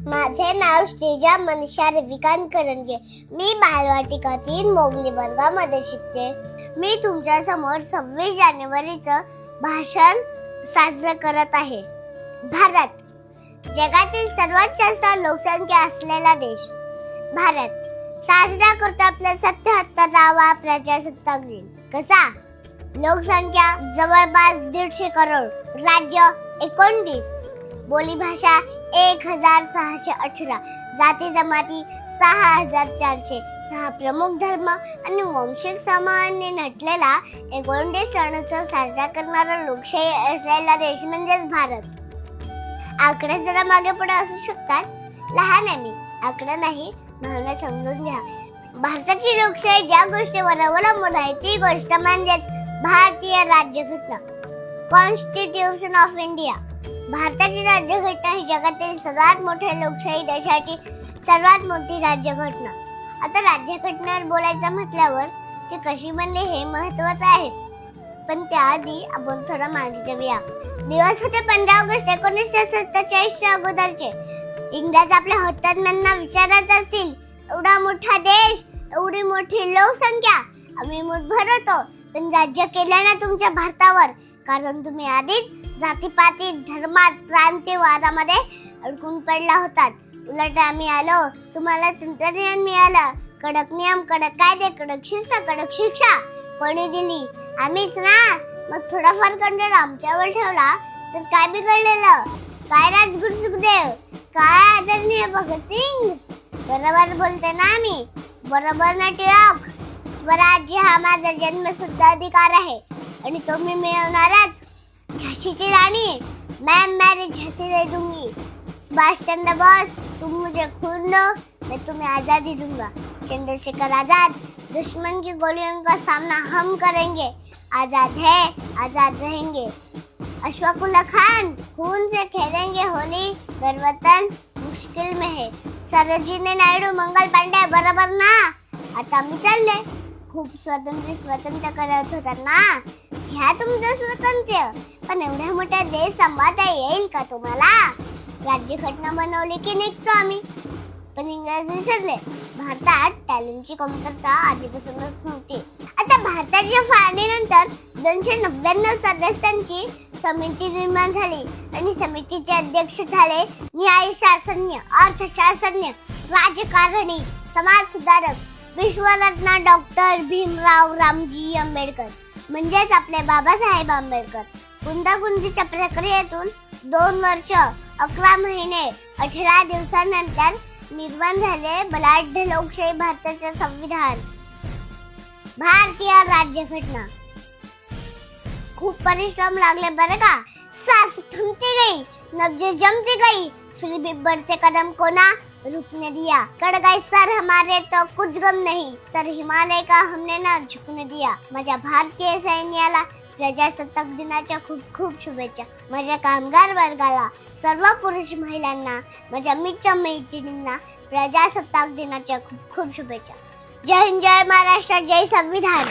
माझे नाव श्रीजा मनीषा रविकांत करंजे. मी बालवाटिकातील मोगली वर्गामध्ये शिकते. मी तुमच्या समोर 26 जानेवारीचं भाषण साजरं करत आहे. भारत जगातील सर्वात जास्त लोकसंख्या असलेला देश. भारत साजरा करतो आपला 77वा प्रजासत्ताक दिन. कसा? लोकसंख्या जवळपास 150 करोड, राज्य 29, बोलीभाषा 1618, जाती जमाती 6400, 6 प्रमुख धर्म आणि वंशिक समूहांनी नटलेला 29 सणोत्सव साजरा करणारा लोकशाही असलेला देश म्हणजेच भारत. आकडे जरा मागे पुढे असू शकतात, लहान आहे मी, आकडा नाही, भावना समजून घ्या. भारताची लोकशाही ज्या गोष्टीवर अवलंबून आहे ती गोष्ट म्हणजेच भारतीय राज्यघटना, कॉन्स्टिट्यूशन ऑफ इंडिया. भारताची राज्यघटना ही जगातील सर्वात मोठ्या लोकशाही देशाची सर्वात मोठी राज्यघटना. आता राज्यघटनेवर बोलायचं म्हटल्यावर ती कशी बनली हे महत्वाचं आहेच, पण त्याआधी आपण थोडं मागे जाऊया. दिवस होते 15 ऑगस्ट 1947 च्या अगोदरचे. इंग्रज आपल्या हुतात्म्यांना विचारत असतील, एवढा मोठा देश, एवढी मोठी लोकसंख्या, आम्ही मुठभर होतो, पण राज्य केलं ना तुमच्या भारतावर, कारण तुम्ही आधीच जातीपाती, धर्मात, प्रांतीयवादामध्ये अडकून पडला होतात. उलट आम्ही आलो, तुम्हाला तंत्रज्ञान मिळालं, कडक नियम, कडक कायदे, कडक शिस्त, कडक शिक्षा कोणी दिली? आम्हीच ना. मग थोडाफार कंट्रोल आमच्यावर ठेवला तर काय बिघडलेलं? काय राजगुरू सुखदेव, काय आदरणीय भगतसिंग, बरोबर बोलते ना मी, बरोबर ना टिळक? स्वराज्य हा माझा जन्मसिद्ध अधिकार आहे आणि तो मी मिळवणारच. झाशीची राणी, मैं झांसी नहीं दूंगी. सुभाष चंद्र बोस, तुम मुझे खून दो, मैं तुम्हें आजादी दूंगा. चंद्रशेखर आजाद, दुश्मन की गोलियों का सामना हम करेंगे, आजाद है, आजाद रहेंगे. अशफाकुल्ला खान, खून से खेलेंगे होली, गणवतन मुश्किल में है. सरोजिनी नायडू, मंगल पांडे, बरोबर ना? आता मी चालले. खूप स्वतंत्र करत होता ना, घ्या तुमचं स्वातंत्र्य, पण एवढ्या मोठ्या देश सांभाळता येईल का तुम्हाला? राज्यघटना बनवली की निघतो आम्ही, पण इंग्रज विसरले. भारतात टॅलेंटची कमतरता आधीपासूनच नव्हती. आता भारताच्या फाळणीनंतर 299 सदस्यांची समिती निर्माण झाली आणि समितीचे अध्यक्ष झाले न्यायशास्त्रज्ञ, अर्थशास्त्रज्ञ, राजकारणी, समाज सुधारक, विश्वरत्न डॉक्टर भीमराव रामजी आंबेडकर म्हणजेच आपले बाबासाहेब आंबेडकर. गुंतागुंतीच्या प्रक्रियेतून 2 वर्ष 11 महिने 18 दिवसांनंतर निर्माण झाले बलाढ्य लोकशाही भारताचे संविधान, भारतीय राज्यघटना. खूप परिश्रम लागले बरं का. सांस थमती गई, नब्ज जमती गई, फिर भी बढ़ते कदम को ना रुकने दिया. कड़ गए सर हमारे तो कुछ गम नहीं, सर हिमालय का हमने ना झुकने दिया. माझ्या भारतीय सैन्याला प्रजासत्ताक दिनाच्या खूप खूप शुभेच्छा. माझ्या कामगार वर्गाला, सर्व पुरुष महिलांना, माझ्या मित्र मैत्रिणींना प्रजासत्ताक दिनाच्या खूप खूप शुभेच्छा. जय हिंद, जय महाराष्ट्र, जय संविधान.